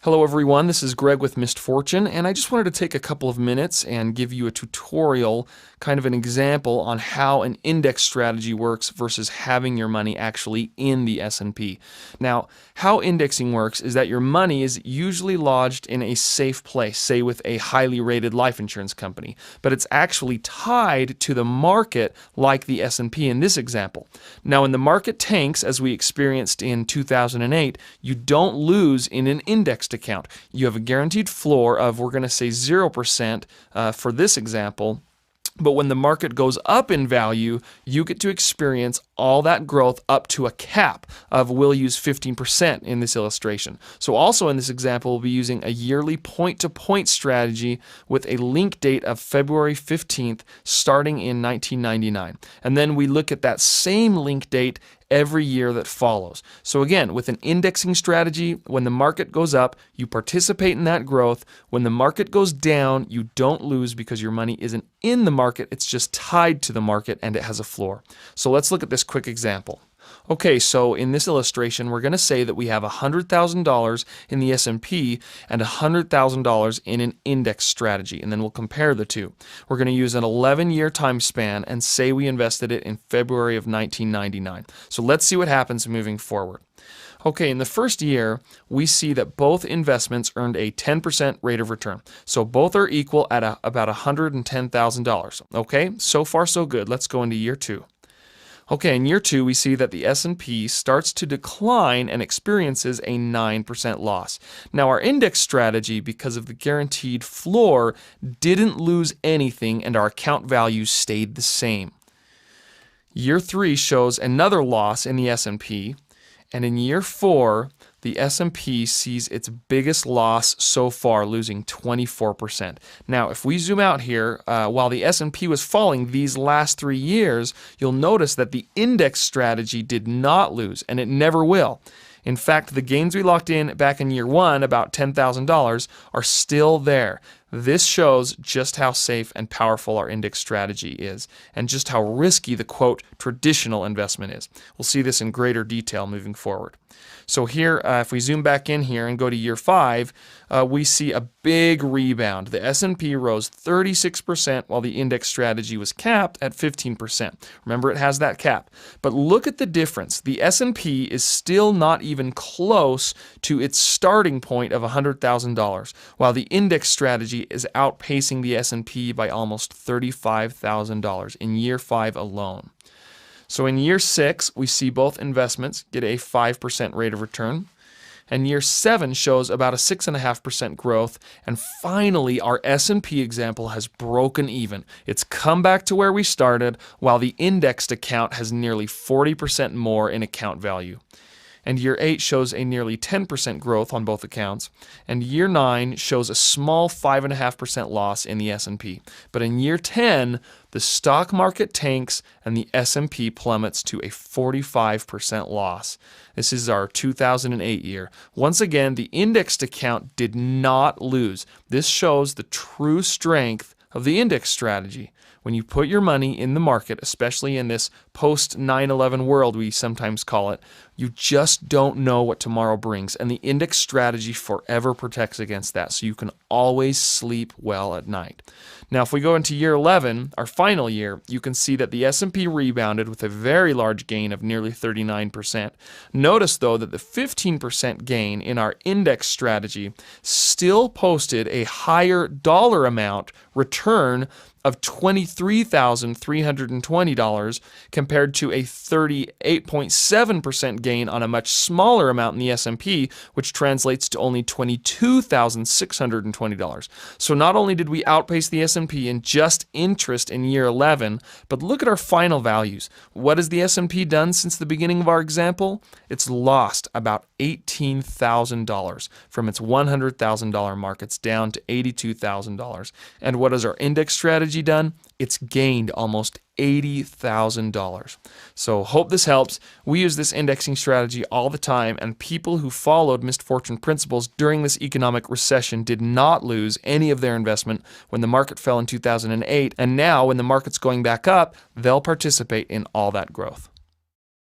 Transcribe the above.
Hello everyone, this is Greg with Missed Fortune, and I just wanted to take a couple of minutes and give you a tutorial, kind of an example on how an index strategy works versus having your money actually in the S&P. Now, how indexing works is that your money is usually lodged in a safe place, say with a highly rated life insurance company, but it's actually tied to the market like the S&P in this example. Now, when the market tanks, as we experienced in 2008, you don't lose in an indexed account. You have a guaranteed floor of, we're going to say 0% for this example. But when the market goes up in value, you get to experience all that growth up to a cap of, we'll use 15% in this illustration. So also in this example, we'll be using a yearly point-to-point strategy with a link date of February 15th starting in 1999. And then we look at that same link date every year that follows. So again, with an indexing strategy, when the market goes up, you participate in that growth. When the market goes down, you don't lose because your money isn't in the market, it's just tied to the market and it has a floor. So let's look at this quick example. Okay, so in this illustration, we're going to say that we have $100,000 in the S&P and $100,000 in an index strategy, and then we'll compare the two. We're going to use an 11-year time span and say we invested it in February of 1999. So let's see what happens moving forward. Okay, in the first year, we see that both investments earned a 10% rate of return. So both are equal at about $110,000. Okay, so far so good. Let's go into year two. Okay, in year two, we see that the S&P starts to decline and experiences a 9% loss. Now, our index strategy, because of the guaranteed floor, didn't lose anything and our account value stayed the same. Year three shows another loss in the S&P, and in year four, the S&P sees its biggest loss so far, losing 24%. Now, if we zoom out here, while the S&P was falling these last 3 years, you'll notice that the index strategy did not lose, and it never will. In fact, the gains we locked in back in year one, about $10,000, are still there. This shows just how safe and powerful our index strategy is, and just how risky the, quote, traditional investment is. We'll see this in greater detail moving forward. So here, if we zoom back in here and go to year five, we see a big rebound. The S&P rose 36% while the index strategy was capped at 15%. Remember, it has that cap. But look at the difference. The S&P is still not even close to its starting point of $100,000, while the index strategy is outpacing the S&P by almost $35,000 in year five alone. So in year six, we see both investments get a 5% rate of return. And year seven shows about a 6.5% growth. And finally, our S&P example has broken even. It's come back to where we started, while the indexed account has nearly 40% more in account value. And year 8 shows a nearly 10% growth on both accounts, and year 9 shows a small 5.5% loss in the S&P. But in year 10, the stock market tanks and the S&P plummets to a 45% loss. This is our 2008 year. Once again, the indexed account did not lose. This shows the true strength of the index strategy. When you put your money in the market, especially in this post-9/11 world we sometimes call it, you just don't know what tomorrow brings, and the index strategy forever protects against that, so you can always sleep well at night. Now, if we go into year 11, our final year, you can see that the S&P rebounded with a very large gain of nearly 39%. Notice, though, that the 15% gain in our index strategy still posted a higher dollar amount return of $23,320 compared to a 38.7% gain on a much smaller amount in the S&P, which translates to only $22,620. So not only did we outpace the S&P in just interest in year 11, but look at our final values. What has the S&P done since the beginning of our example? It's lost about $18,000 from its $100,000 mark. It's down to $82,000. And what has our index strategy done? It's gained almost $80,000. So hope this helps. We use this indexing strategy all the time, and people who followed Missed Fortune principles during this economic recession did not lose any of their investment when the market fell in 2008, and now when the market's going back up, they'll participate in all that growth.